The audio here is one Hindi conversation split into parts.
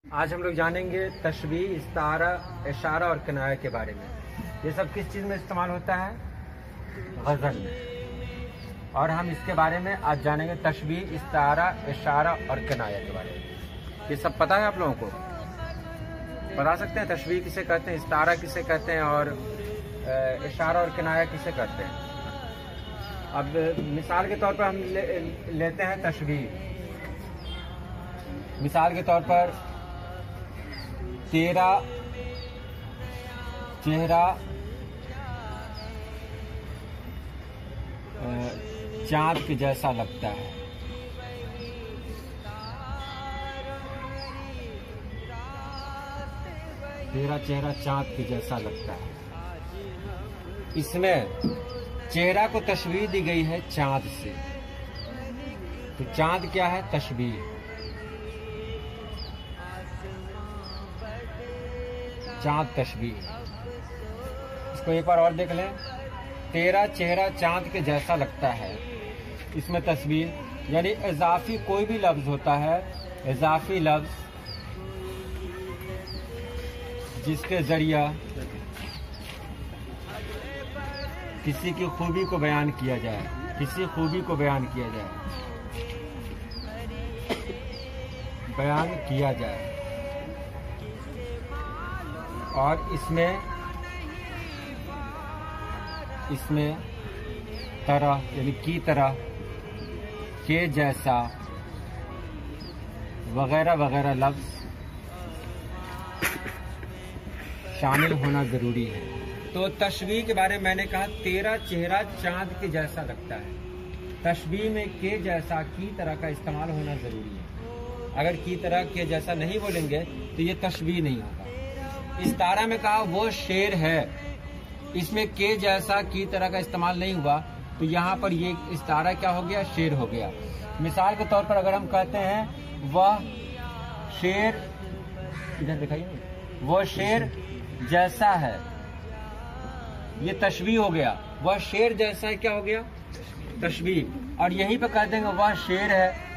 आज हम लोग जानेंगे तशबीह, इस्तारा, इशारा और किनाया के बारे में। ये सब किस चीज़ में इस्तेमाल होता है? गज़ल में। और हम इसके बारे में आज जानेंगे तशबीह, इस्तारा, इशारा और किनाया के बारे में। ये सब पता है आप लोगों को? बता सकते हैं तशबीह किसे कहते हैं, इस्तारा किसे कहते हैं और इशारा और किनाया किसे कहते हैं? अब मिसाल के तौर पर हम लेते हैं तशबीह। मिसाल के तौर पर तेरा चेहरा चाँद के जैसा लगता है। तेरा चेहरा चाँद के जैसा लगता है। इसमें चेहरा को तशबीह दी गई है चाँद से। तो चाँद क्या है? तशबीह। चाँद तशबीह। इसको एक बार और देख लें। तेरा चेहरा चाँद के जैसा लगता है। इसमें तशबीह यानी इजाफी कोई भी लफ्ज होता है, इजाफी लफ्ज जिसके जरिया किसी की खूबी को बयान किया जाए, किसी खूबी को बयान किया जाए, और इसमें तरह यानी की तरह, के जैसा वगैरह वगैरह लफ्ज शामिल होना जरूरी है। तो तशबीह के बारे में मैंने कहा तेरा चेहरा चांद के जैसा लगता है। तशबीह में के जैसा, की तरह का इस्तेमाल होना जरूरी है। अगर की तरह के जैसा नहीं बोलेंगे तो ये तशबीह नहीं होगा। इस्तारा में कहा वो शेर है, इसमें के जैसा, की तरह का इस्तेमाल नहीं हुआ, तो यहाँ पर ये इस्तारा क्या हो गया? शेर हो गया। मिसाल के तौर पर अगर हम कहते हैं वह शेर, इधर दिखाइए, वो शेर जैसा है, ये तशबीह हो गया। वह शेर जैसा है, क्या हो गया? तशबीह। और यहीं पे कह देंगे वह शेर है,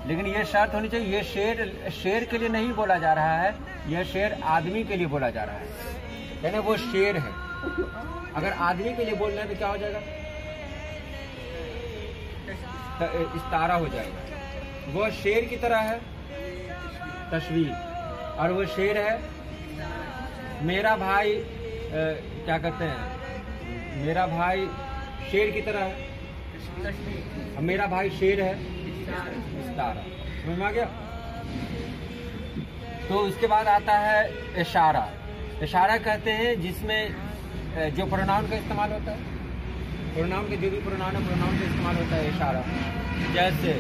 लेकिन ये शर्त होनी चाहिए, ये शेर के लिए नहीं बोला जा रहा है, यह शेर आदमी के लिए बोला जा रहा है, यानी वो शेर है। अगर आदमी के लिए बोल रहे हैं तो क्या हो जाएगा? इस्तारा हो जाएगा। वो शेर की तरह है, तशबीह। और वो शेर है। मेरा भाई क्या कहते हैं, मेरा भाई शेर की तरह है, मेरा भाई शेर है, इस्तारा। समझ में आ गया? तो उसके बाद आता है इशारा। इशारा कहते हैं जिसमें जो प्रोनाउन का इस्तेमाल होता है, प्रोनाउन के जो भी प्रोनाउन है, प्रोनाउन का इस्तेमाल होता है इशारा। जैसे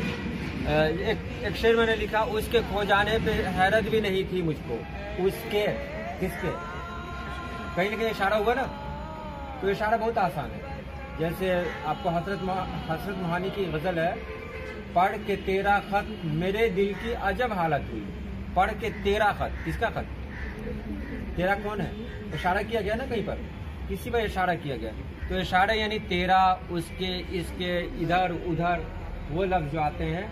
एक शेर मैंने लिखा, उसके खो जाने पे हैरत भी नहीं थी मुझको। उसके, किसके? कहीं ना कहीं इशारा हुआ ना। तो इशारा बहुत आसान है। जैसे आपको हसरत मोहानी की गजल है, पढ़ के तेरा खत मेरे दिल की अजब हालत हुई। पढ़ के तेरा खत, किसका खत? तेरा कौन है? इशारा किया गया ना, कहीं पर किसी पर इशारा किया गया। तो इशारा यानी तेरा, उसके, इसके, इधर उधर, वो लफ्ज जो आते हैं।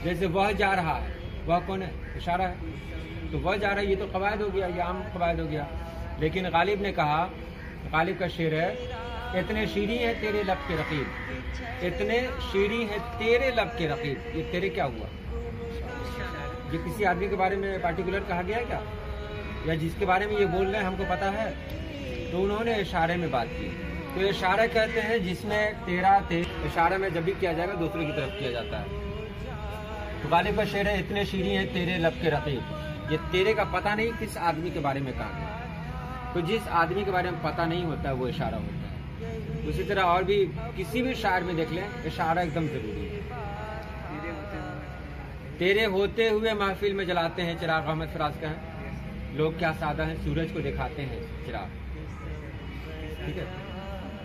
जैसे वह जा रहा है, वह कौन है? इशारा है। तो वह जा रहा है, ये तो कवायद हो गया, ये आम कवायद हो गया। लेकिन गालिब ने कहा, गालिब का शेर है, इतने शीरी है तेरे लब के रकीब, इतने शीरी है तेरे लब के रकीब। ये तेरे क्या हुआ? ये किसी आदमी के बारे में पार्टिकुलर कहा गया है क्या? या जिसके बारे में ये बोल रहे हैं हमको पता है? तो उन्होंने इशारे में बात की। तो इशारा कहते हैं जिसमें तेरा इशारे में जब भी किया जाएगा दूसरे की तरफ किया जाता है। तो गालिब का शेर है, इतने शीरी है तेरे लब के रकीब। ये तेरे का पता नहीं किस आदमी के बारे में कहा गया। तो जिस आदमी के बारे में पता नहीं होता है वो इशारा होता है। उसी तरह और भी किसी भी शायर में देख लें, इशारा एकदम जरूरी है। तेरे होते हुए महफिल में जलाते हैं चिराग, अहमद फराज का है। लोग क्या सादा हैं, सूरज को दिखाते हैं चिराग। ठीक है?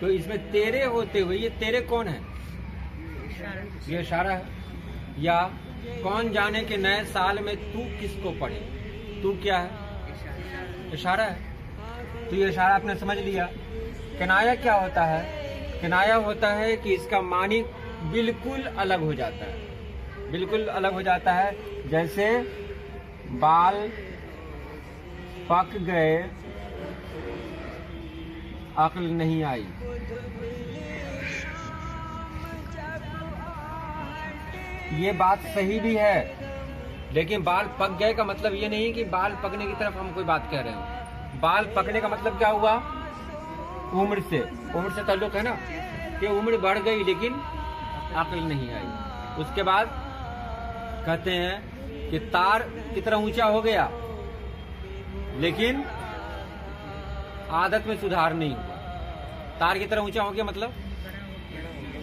तो इसमें तेरे होते हुए, ये तेरे कौन है? ये इशारा है। या कौन जाने के नए साल में तू किसको पढ़े, तू क्या है? इशारा है। तो ये इशारा आपने समझ लिया। किनाया क्या होता है? किनाया होता है कि इसका मानी बिल्कुल अलग हो जाता है। बिल्कुल अलग हो जाता है। जैसे बाल पक गए, अक्ल नहीं आई। ये बात सही भी है, लेकिन बाल पक गए का मतलब ये नहीं कि बाल पकने की तरफ हम कोई बात कह रहे हो। बाल पकने का मतलब क्या हुआ? उम्र से ताल्लुक है ना, कि उम्र बढ़ गई लेकिन अक्ल नहीं आई। उसके बाद कहते हैं कि तार की तरह ऊंचा हो गया लेकिन आदत में सुधार नहीं हुआ। तार की तरह ऊंचा हो गया मतलब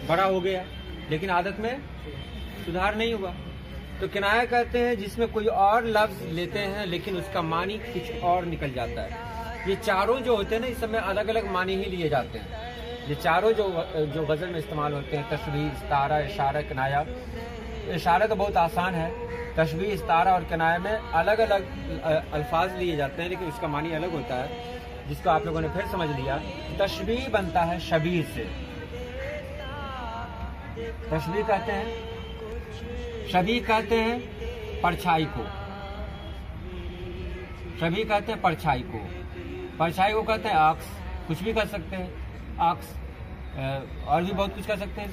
बड़ा हो गया लेकिन आदत में सुधार नहीं हुआ। तो किनाया कहते हैं जिसमें कोई और लफ्ज लेते हैं लेकिन उसका मानी कुछ और निकल जाता है। ये चारों जो होते हैं ना, इस समय अलग अलग मानी ही लिए जाते हैं। ये चारों जो गजल में इस्तेमाल होते हैं, तशबीह, इस्तारा, इशारा, किनाया। इशारा तो बहुत आसान है, तशबीह, इस्तारा और किनाया में अलग अलग अल्फाज लिए जाते हैं लेकिन उसका मानी अलग होता है, जिसको आप लोगों ने फिर समझ लिया। तशबीह बनता है शबीह से। तशबीह कहते हैं, शबीह कहते हैं परछाई को। शबीह कहते हैं परछाई को। परछाई को कहते हैं अक्स। कुछ भी कर सकते हैं, अक्स, और भी बहुत कुछ कर सकते हैं।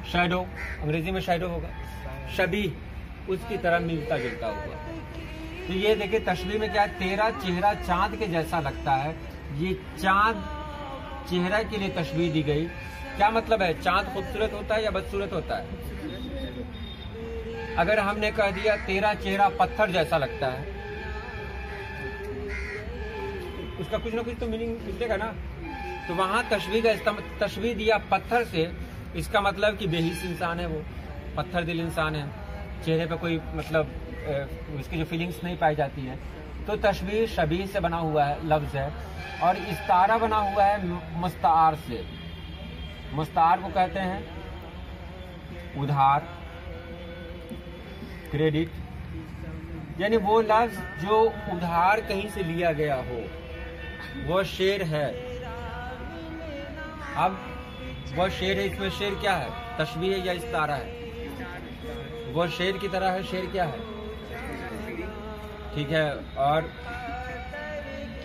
शैडो, अंग्रेजी में शैडो होगा। शबीह उसकी तरह मिलता जुलता हुआ। तो ये देखिए तशबीह में क्या है, तेरा चेहरा चांद के जैसा लगता है। ये चांद चेहरा के लिए तशबीह दी गई। क्या मतलब है? चांद खूबसूरत होता है या बदसूरत होता है? अगर हमने कह दिया तेरा चेहरा पत्थर जैसा लगता है, उसका कुछ ना कुछ तो मीनिंग निकलेगा ना। तो वहां तशबीह दिया पत्थर से, इसका मतलब कि बेहिस इंसान है, वो पत्थर दिल इंसान है, चेहरे पे कोई मतलब उसकी जो फीलिंग्स नहीं पाई जाती है। तो तशबीह शबीह से बना हुआ है लफ्ज है। और इस्तारा बना हुआ है मुस्तार से। मुस्तार को कहते हैं उधार, क्रेडिट, यानी वो लफ्ज जो उधार कहीं से लिया गया हो। वो शेर है। अब वो शेर है, इसमें शेर क्या है? तशबीह है या इस्तारा है? वो शेर की तरह है। शेर क्या है? ठीक है। और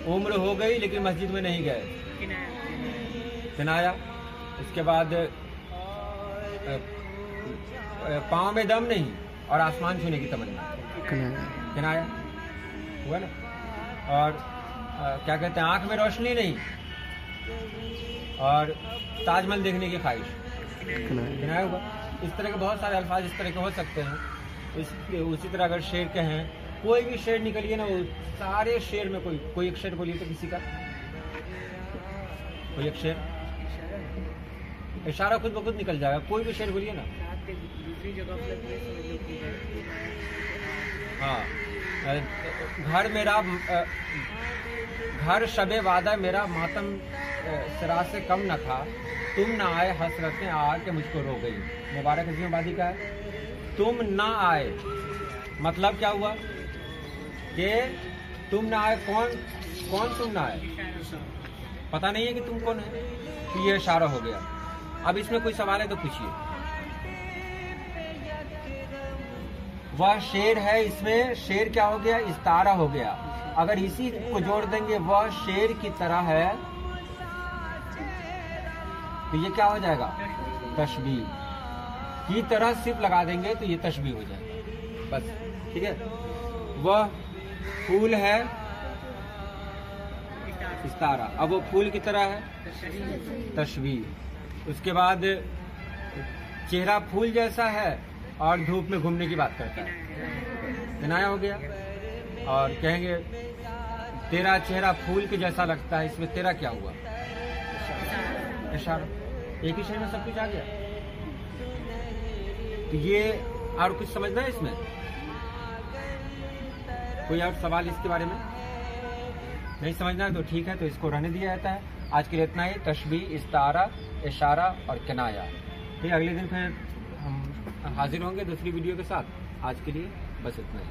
उम्र हो गई लेकिन मस्जिद में नहीं गए, किनाया। उसके बाद पाँव में दम नहीं और आसमान छूने की तमन्ना, किनाया हुआ ना। और क्या कहते हैं, आंख में रोशनी नहीं और ताजमहल देखने की ख्वाहिश, किनाया हुआ। इस तरह के बहुत सारे अल्फाज इस तरह के हो सकते हैं। उसी तरह अगर शेर कहें, कोई भी शेर निकलिए ना, वो सारे शेर में कोई एक शेर बोलिए तो किसी का कोई एक शेर, इशारा खुद ब खुद निकल जाएगा। कोई भी शेर बोलिए ना। दूसरी जगह हाँ, घर शबे वादा मेरा मातम सिरा से कम न था, तुम ना आए हसरतें आके मुझको रो गई। मुबारक अजीमाबादी का है। तुम ना आए मतलब क्या हुआ कि तुम ना आए। कौन तुम ना आए? पता नहीं है कि तुम कौन है, तो ये इशारा हो गया। अब इसमें कोई सवाल है तो पूछिए। वह शेर है, इसमें शेर क्या हो गया? इस्तारा हो गया। अगर इसी को जोड़ देंगे वह शेर की तरह है, तो ये क्या हो जाएगा? तशबीह की तरह सिर्फ लगा देंगे तो ये तशबीह हो जाएगा बस। ठीक है। वह फूल है, इस्तारा। अब वो फूल की तरह है, तशबीह। उसके बाद चेहरा फूल जैसा है और धूप में घूमने की बात करता है, किनाया हो गया। और कहेंगे तेरा चेहरा फूल के जैसा लगता है, इसमें तेरा क्या हुआ? इशारा। एक ही शेर में सब कुछ आ गया। तो ये और कुछ समझना है इसमें? कोई और सवाल इसके बारे में नहीं समझना है तो ठीक है, तो इसको रहने दिया जाता है। आज के लिए इतना ही। तशबीह, इस्तारा, इशारा और किनाया। फिर अगले दिन फिर हम हाजिर होंगे दूसरी वीडियो के साथ। आज के लिए बस इतना ही।